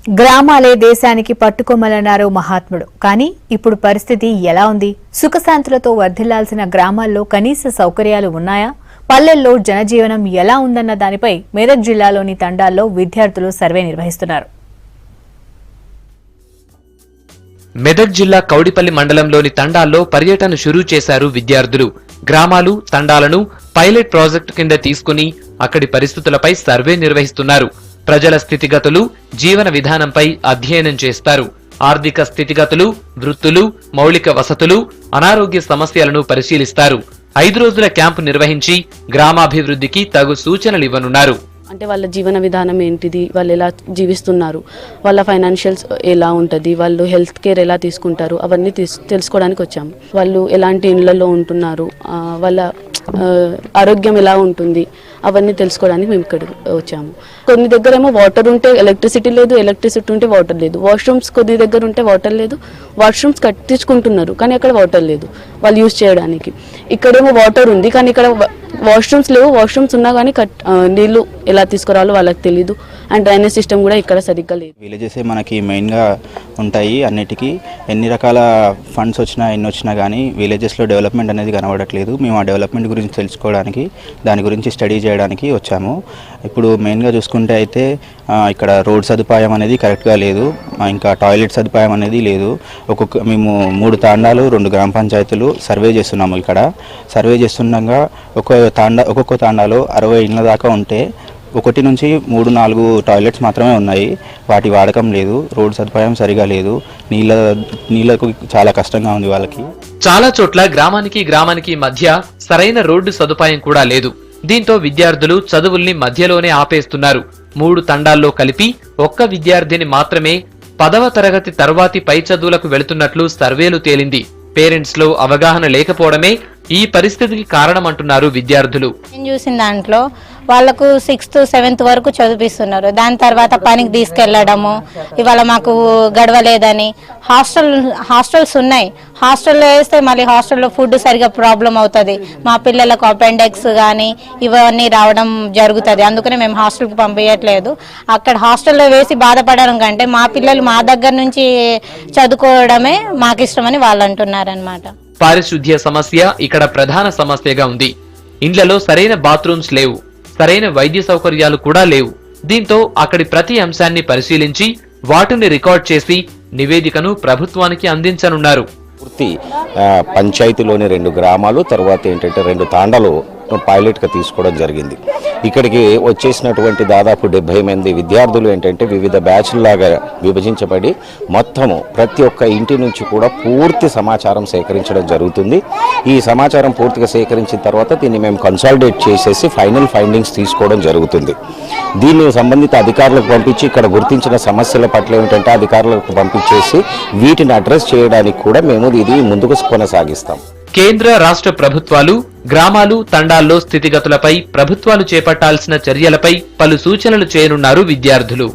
గ్రామాలే దేశానికి పట్టుకొమ్మలన్నారు మహాత్ముడు. కానీ ఇప్పుడు పరిస్థితి ఎలా ఉంది? సుఖశాంతులతో వర్ధిల్లాల్సిన గ్రామాల్లో కనీస సౌకర్యాలు ఉన్నాయా? పల్లెల్లో జనజీవనం ఎలా ఉందన్న దానిపై మెదక్ జిల్లాలోని తండాల్లో విద్యార్థులు సర్వే నిర్వహిస్తున్నారు. మెదక్ జిల్లా కౌడిపల్లి మండలంలోని తండాల్లో పర్యటన షురూ చేశారు విద్యార్థులు. గ్రామాలు, తండాలను పైలట్ ప్రాజెక్టు కింద తీసుకుని అక్కడి పరిస్థితులపై సర్వే నిర్వహిస్తున్నారు. ప్రజల స్థితిగతులు, జీవన విధానంపై అధ్యయనం చేస్తారు. ఆర్థిక స్థితిగతులు, వృత్తులు, మౌలిక వసతులు, అనారోగ్య సమస్యలను పరిశీలిస్తారు. 5 రోజుల క్యాంపు నిర్వహించి గ్రామాభివృద్ధికి తగు సూచనలివ్వనున్నారు. అంటే వాళ్ళ జీవన విధానం ఏంటిది, వాళ్ళు ఎలా జీవిస్తున్నారు, వాళ్ళ ఫైనాన్షియల్స్ ఎలా ఉంటుంది, వాళ్ళు హెల్త్ కేర్ ఎలా తీసుకుంటారు, అవన్నీ తెలుసుకోవడానికి వచ్చాము. వాళ్ళు ఎలాంటి ఇళ్లలో ఉంటున్నారు, వాళ్ళ ఆరోగ్యం ఎలా ఉంటుంది, అవన్నీ తెలుసుకోవడానికి మేము ఇక్కడ వచ్చాము. కొన్ని దగ్గర ఏమో వాటర్ ఉంటే ఎలక్ట్రిసిటీ లేదు, ఎలక్ట్రిసిటీ ఉంటే వాటర్ లేదు. వాష్రూమ్స్ కొన్ని దగ్గర ఉంటే వాటర్ లేదు, వాష్రూమ్స్ కట్టించుకుంటున్నారు కానీ అక్కడ వాటర్ లేదు వాళ్ళు యూజ్ చేయడానికి. ఇక్కడేమో వాటర్ ఉంది కానీ ఇక్కడ వాష్రూమ్స్ లేవు. వాష్రూమ్స్ ఉన్నా కానీ నీళ్లు ఎలా తీసుకురావాలో వాళ్ళకి తెలీదు. అండ్ డ్రైనేజ్ సిస్టమ్ కూడా ఇక్కడ సరిగ్గా లేదు. విలేజెస్ మనకి మెయిన్గా ఉంటాయి. అన్నిటికీ ఎన్ని రకాల ఫండ్స్ వచ్చినా ఎన్ని వచ్చినా కానీ విలేజెస్లో డెవలప్మెంట్ అనేది కనబడట్లేదు. మేము ఆ డెవలప్మెంట్ గురించి తెలుసుకోవడానికి, దాని గురించి స్టడీ చేయడానికి వచ్చాము. ఇప్పుడు మెయిన్గా చూసుకుంటే అయితే ఇక్కడ రోడ్ సదుపాయం అనేది కరెక్ట్గా లేదు, ఇంకా టాయిలెట్ సదుపాయం అనేది లేదు. మేము 3 తాండాలు 2 గ్రామ పంచాయతీలు సర్వే చేస్తున్నాము. ఇక్కడ సర్వే చేస్తుండగా ఒక్కొక్క తాండాలో 60 ఇళ్ళ దాకా ఉంటే 1 నుంచి 3-4 టాయిలెట్స్ మాత్రమే ఉన్నాయి. వాటి వాడకం లేదు, రోడ్ సదుపాయం సరిగా లేదు, నీళ్లకు చాలా కష్టంగా ఉంది వాళ్ళకి. చాలా చోట్ల గ్రామానికి మధ్య సరైన రోడ్డు సదుపాయం కూడా లేదు. దీంతో విద్యార్థులు చదువుల్ని మధ్యలోనే ఆపేస్తున్నారు. 3 తండాల్లో కలిపి ఒక్క విద్యార్థిని మాత్రమే 10వ తరగతి తర్వాతి పై చదువులకు వెళుతున్నట్లు సర్వేలు తేలింది. పేరెంట్స్ లో అవగాహన లేకపోవడమే ఈ పరిస్థితికి కారణమంటున్నారు విద్యార్థులు. నేను చూసిన దాంట్లో వాళ్ళకు 6th 7th వరకు చదివిస్తున్నారు. దాని తర్వాత పనికి తీసుకెళ్లడము, ఇవాళ మాకు గడవలేదని హాస్టల్స్ ఉన్నాయి. హాస్టల్లో వేస్తే మళ్ళీ హాస్టల్లో ఫుడ్ సరిగా ప్రాబ్లం అవుతుంది. మా పిల్లలకు అపెండెక్స్ కానీ ఇవన్నీ రావడం జరుగుతుంది. అందుకనే మేము హాస్టల్కి పంపించట్లేదు. అక్కడ హాస్టల్లో వేసి బాధపడడం కంటే మా పిల్లలు మా దగ్గర నుంచి చదువుకోవడమే మాకు ఇష్టమని వాళ్ళు అంటున్నారనమాట. పారిశుద్ధ్య సమస్య ఇక్కడ ప్రధాన సమస్యగా ఉంది. ఇండ్లలో సరైన బాత్రూమ్స్ లేవు, సరైన వైద్య సౌకర్యాలు కూడా లేవు. దీంతో అక్కడి ప్రతి అంశాన్ని పరిశీలించి వాటిని రికార్డ్ చేసి నివేదికను ప్రభుత్వానికి అందించనున్నారు. పూర్తి పంచాయతీలోని 2 గ్రామాలు, తర్వాత ఏంటంటే 2 తాండాలు పైలట్గా తీసుకోవడం జరిగింది. ఇక్కడికి వచ్చేసినటువంటి దాదాపు 70 మంది విద్యార్థులు ఏంటంటే వివిధ బ్యాచ్లాగా విభజించబడి మొత్తము ప్రతి ఒక్క ఇంటి నుంచి కూడా పూర్తి సమాచారం సేకరించడం జరుగుతుంది. ఈ సమాచారం పూర్తిగా సేకరించిన తర్వాత దీన్ని మేము కన్సాలిడేట్ చేసేసి ఫైనల్ ఫైండింగ్స్ తీసుకోవడం జరుగుతుంది. దీన్ని సంబంధిత అధికారులకు పంపించి ఇక్కడ గుర్తించిన సమస్యల పట్ల ఏమిటంటే అధికారులకు పంపించేసి వీటిని అడ్రస్ చేయడానికి కూడా మేము ఇది ముందుకు కొనసాగిస్తాం. కేంద్ర, రాష్ట్ర ప్రభుత్వాలు గ్రామాలు, తండాల్లో స్థితిగతులపై ప్రభుత్వాలు చేపట్టాల్సిన చర్యలపై పలు సూచనలు చేయనున్నారు విద్యార్థులు.